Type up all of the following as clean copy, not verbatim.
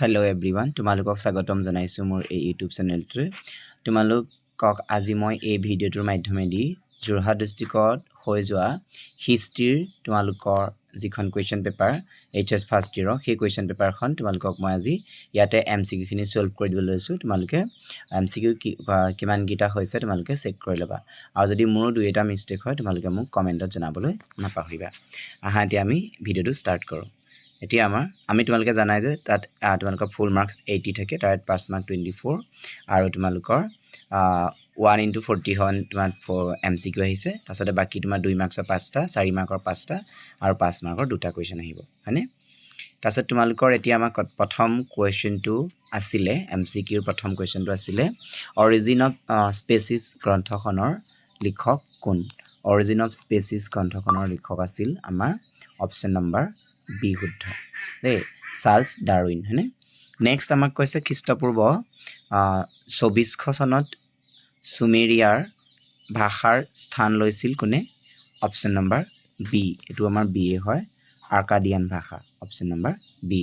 Hello everyone, তোমালোকক স্বাগতম জনাইছো মোৰ এই ইউটিউব চেনেলটোতে। তোমালোকক আজি মই এই ভিডিঅ'টোৰ মাধ্যমেদি যোৰহাট ডিষ্ট্ৰিক্টত হৈ যোৱা হিষ্ট্ৰীৰ তোমালোকৰ যিখন কুৱেশ্যন পেপাৰ HS ফাৰ্ষ্ট ইয়েৰৰ সেই কুৱেশ্যন পেপাৰখন তোমালোকক মই আজি ইয়াতে MCQ খিনি সলভ কৰি দিব লৈছো। তোমালোকে MCQ কিমান গিটা হৈছে তোমালোকে চেক কৰি ল'বা আৰু যদি মোৰ দুই এটা মিস্টেক হয় তোমালোকে মোক কমেন্টত জনাবলৈ নাপাহৰিবা। আহা এতিয়া আমি ভিডিঅ'টো ষ্টাৰ্ট কৰোঁ। এতিয়া আমি তোমালোকে জানাই যে তাত তোমালোকৰ ফুল মাৰ্কস 80 থাকে, তাত পাস মাৰ্ক 24 আৰু তোমালোকৰ 1 * 40 হন তোমাৰ MCQ আহিছে। তাছতে বাকি তোমাৰ 2 মাৰ্কসৰ 5টা, 4 মাৰ্কৰ 5টা আৰু 5 মাৰ্কৰ 2টা কুৱেশ্যন আহিব, হয়নে? তাছত তোমালোকৰ এতিয়া আমাক প্ৰথম কুৱেশ্যনটো আছিলে MCQৰ প্ৰথম কুৱেশ্যনটো আছিলে অৰিজিন অফ স্পেচিছ গ্ৰন্থখনৰ লিখক কোন? অৰিজিন অফ স্পেচিছ গ্ৰন্থখনৰ লিখক আছিল আমাৰ অপচন নম্বৰ বি শুদ্ধ দেই, চাৰ্লছ ডাৰউইন, হয়নে? নেক্সট আমাক কৈছে খ্ৰীষ্টপূৰ্ব 2400 চনত সুমেৰিয়াৰ ভাষাৰ স্থান লৈছিল কোনে? অপচন নম্বৰ বি, এইটো আমাৰ বি এ হয়, আৰ্কাডিয়ান ভাষা, অপচন নম্বৰ বি,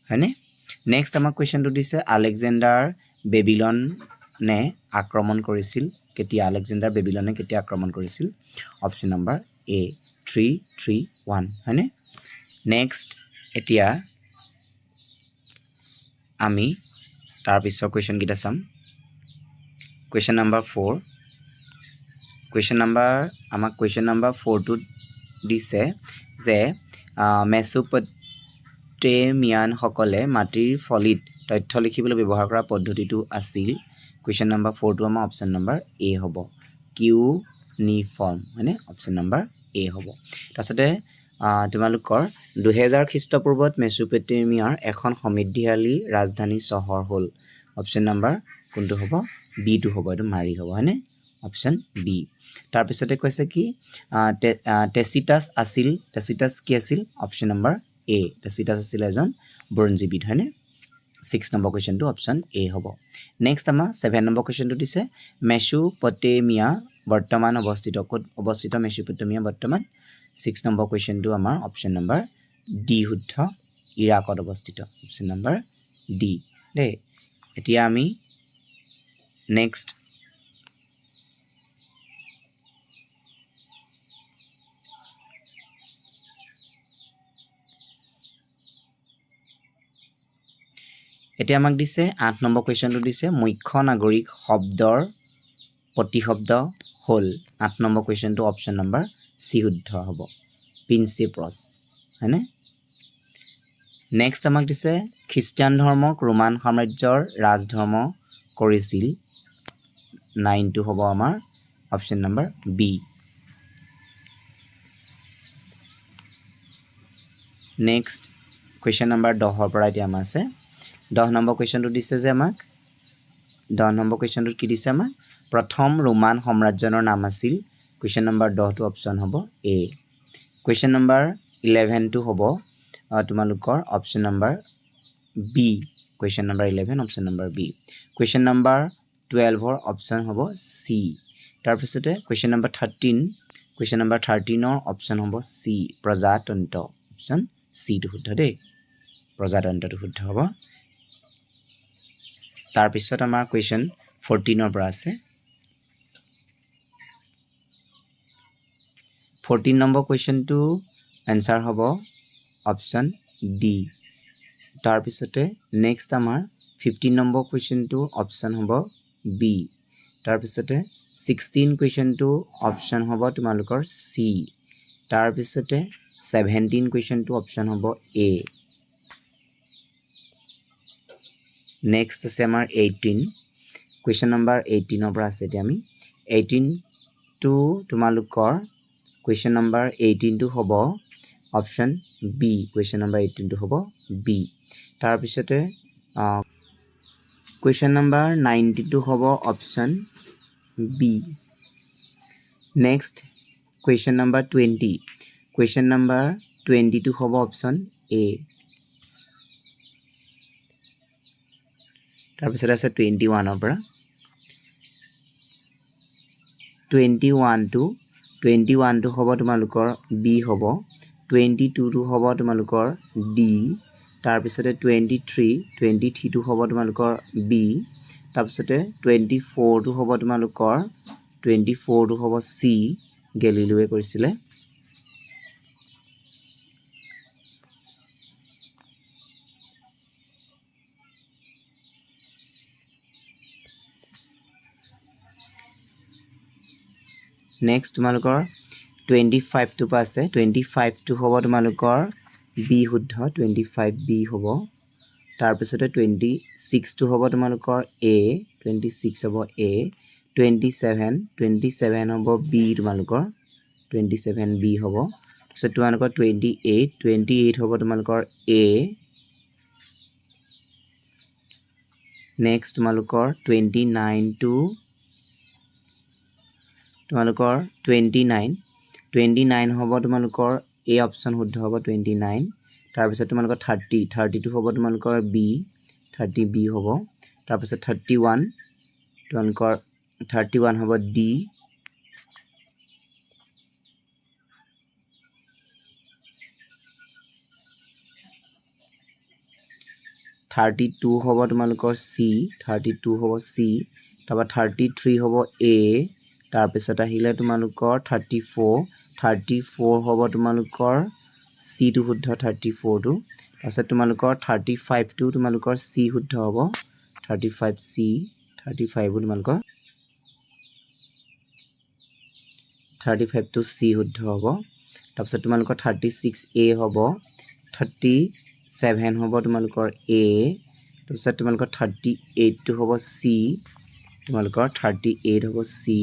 হয়নে? নেক্সট আমাক কুৱেশ্যনটো দিছে আলেকজেণ্ডাৰ বেবিলনে আক্ৰমণ কৰিছিল কেতিয়া? আলেকজেণ্ডাৰ বেবিলনে কেতিয়া আক্ৰমণ কৰিছিল? অপচন নম্বৰ এ 331, হয়নে? নেক্সট এতিয়া আমি তাৰ পিছৰ কুৱেশ্যন গিটা চাম। কুৱেশ্যন নম্বৰ 4, কুৱেশ্যন নম্বৰ 4 টো দিছে যে মেছোপটেমিয়ান সকলে মাটিৰ ফলিত তথ্য লিখিবলৈ ব্যৱহাৰ কৰা পদ্ধতিটো আছিল। কুৱেশ্যন নম্বৰ 4 টো আমাৰ অপচন নম্বৰ এ হ'ব, কিউনিফৰ্ম, হয়নে? অপচন নম্বৰ এ হ'ব। তাৰছতে তোমালোকৰ 2000 খ্ৰীষ্টপূৰ্বত মেছোপটেমিয়াৰ এখন সমৃদ্ধিশালী ৰাজধানী চহৰ হ'ল। অপচন নম্বৰ কোনটো হ'ব? বি টো হ'ব, এইটো মাৰি হ'ব, হয়নে? Option B. তাৰপিছতে কৈছে কি টেচিটাছ কি আছিল? অপচন নম্বৰ এ, টেচিটাছ আছিল এজন বুৰঞ্জীবিদ, হয়নে? 6 নম্বৰ কুৱেশ্যনটো অপচন এ হ'ব। নেক্সট আমাৰ 7 নম্বৰ কুৱেশ্যনটো দিছে মেছোপটেমিয়া বৰ্তমান অৱস্থিত, ক'ত অৱস্থিত মেছোপটেমিয়া বৰ্তমান? 6 নম্বৰ কুৱেশ্যনটো আমাৰ অপচন নম্বৰ ডি শুদ্ধ, ইৰাকত অৱস্থিত, অপচন নম্বৰ ডি দেই। এতিয়া আমি নেক্সট এতিয়া আমাক দিছে 8 নম্বৰ কুৱেশ্যনটো দিছে মুখ্য নাগৰিক শব্দৰ প্ৰতিশব্দ হ'ল। 8 নম্বৰ কুৱেশ্যনটো অপচন নম্বৰ চি শুদ্ধ হ'ব, প্ৰিন্সিপছ, হয়নে? নেক্সট আমাক দিছে খ্ৰীষ্টান ধৰ্মক ৰোমান সাম্ৰাজ্যৰ ৰাজধৰ্ম কৰিছিল। 9 টো হ'ব আমাৰ option number B. Next question number 10ৰ পৰা এতিয়া আমাৰ আছে 10 নম্বৰ কুৱেশ্যনটো দিছে যে আমাক 10 নম্বৰ কুৱেশ্যনটোত কি দিছে আমাক? প্ৰথম ৰোমান সাম্ৰাজ্যৰ নাম আছিল। কুৱেশ্যন নম্বৰ 10 টো অপচন হ'ব এ। কুৱেশ্যন নম্বৰ 11 টো হ'ব তোমালোকৰ option number B, question number 11 option number B. Question number 12ৰ অপচন হ'ব চি। তাৰপিছতে কুৱেশ্যন নম্বৰ 13ৰ অপচন হ'ব চি, প্ৰজাতন্ত্ৰ, অপচন চি টো শুদ্ধ দেই, প্ৰজাতন্ত্ৰটো শুদ্ধ হ'ব। তাৰপিছত আমাৰ কুৱেশ্যন 14ৰ পৰা আছে 14 নম্বৰ কুৱেশ্যনটো এনসাৰ হ'ব অপচন ডি। তাৰপিছতে নেক্সট আমাৰ 15 নম্বৰ কুৱেশ্যনটো অপচন হ'ব বি। তাৰপিছতে 16 কুৱেশ্যনটো অপচন হ'ব তোমালোকৰ চি। তাৰপিছতে 17 কুৱেশ্যনটো অপচন হ'ব এ। নেক্সট আছে আমাৰ 18 কুৱেশ্যন নম্বৰ 18ৰ পৰা আছে এতিয়া আমি 18 টো তোমালোকৰ কুৱেশ্যন নম্বৰ 18 টো হ'ব অপচন বি, কুৱেশ্যন নম্বৰ 18 টো হ'ব বি। তাৰপিছতে কুৱেশ্যন নম্বৰ 19 টো হ'ব option B. Next question number 20, question number 20 টো হ'ব অপচন এ। তাৰপিছত আছে 21ৰ পৰা 21 টো হ'ব তোমালোকৰ বি হ'ব, 22 টো হ'ব তোমালোকৰ ডি। তাৰপিছতে 23টো হ'ব তোমালোকৰ বি তাৰপিছতে 24টো হ'ব তোমালোকৰ 24টো হ'ব চি গেলিলিওৱে কৰিছিলে নেক্সট তোমালোকৰ 25টো পাছে 25টো হ'ব তোমালোকৰ বি শুদ্ধ 25 বি হ'ব তাৰপিছতে 26টো হ'ব তোমালোকৰ এ 26 হ'ব এ 27 হ'ব বি তোমালোকৰ 27 বি হ'ব তাৰপিছত তোমালোকৰ 28 হ'ব তোমালোকৰ এ নেক্সট তোমালোকৰ 29টো তোমালোকৰ 29 হ'ব তোমালোকৰ এ অপশ্যন শুদ্ধ হ'ব 29 তাৰপিছত তোমালোকৰ 30টো হ'ব তোমালোকৰ বি 30 বি হ'ব তাৰপিছত 31 তোমালোকৰ 31 হ'ব ডি 32 হ'ব তোমালোকৰ চি 32 হ'ব চি তাৰপৰা 33 হ'ব এ তাৰপিছত আহিলে তোমালোকৰ 34 হ'ব তোমালোকৰ চিটো শুদ্ধ 34টো তাৰপিছত তোমালোকৰ 35টো তোমালোকৰ চি শুদ্ধ হ'ব 35 চি 35টো তোমালোকৰ 35টো চি শুদ্ধ হ'ব তাৰপিছত তোমালোকৰ 36 এ হ'ব 37 হ'ব তোমালোকৰ এ তাৰপিছত তোমালোকৰ 38টো হ'ব চি তোমালোকৰ 38 হ'ব চি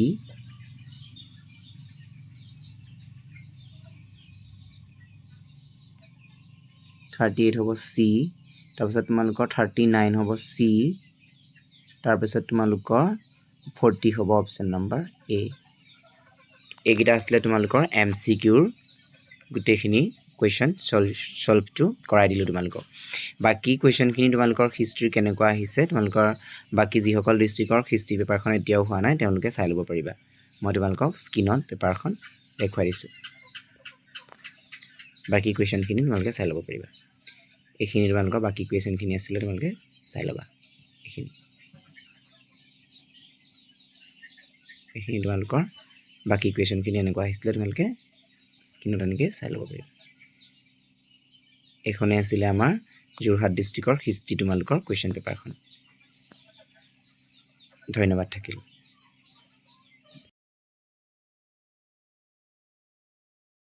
38 হ'ব চি তাৰপিছত তোমালোকৰ 39 হ'ব চি তাৰপিছত তোমালোকৰ 40 হ'ব অপশ্যন নম্বৰ এ এইকেইটা আছিলে তোমালোকৰ MCQৰ গোটেইখিনি কুৱেশ্যন সলভটো কৰাই দিলোঁ তোমালোকক বাকী কুৱেশ্যনখিনি তোমালোকৰ হিষ্ট্ৰী কেনেকুৱা আহিছে তোমালোকৰ বাকী যিসকল ডিষ্ট্ৰিক্টৰ হিষ্ট্ৰী পেপাৰখন এতিয়াও হোৱা নাই তেওঁলোকে চাই ল'ব পাৰিবা মই তোমালোকক স্ক্ৰীনত পেপাৰখন দেখুৱাই দিছোঁ বাকী কুৱেশ্যনখিনি তোমালোকে চাই ল'ব পাৰিবা এইখিনি তোমালোকৰ বাকী কুৱেশ্যনখিনি আছিলে তোমালোকে চাই ল'বা এইখিনি তোমালোকৰ বাকী কুৱেশ্যনখিনি এনেকুৱা আহিছিলে তোমালোকে স্ক্ৰীনত এনেকৈ চাই ল'ব পাৰিবা এইখনে আছিলে আমাৰ যোৰহাট ডিষ্ট্ৰিক্টৰ হিষ্ট্ৰী তোমালোকৰ কুৱেশ্যন পেপাৰখন ধন্যবাদ থাকিল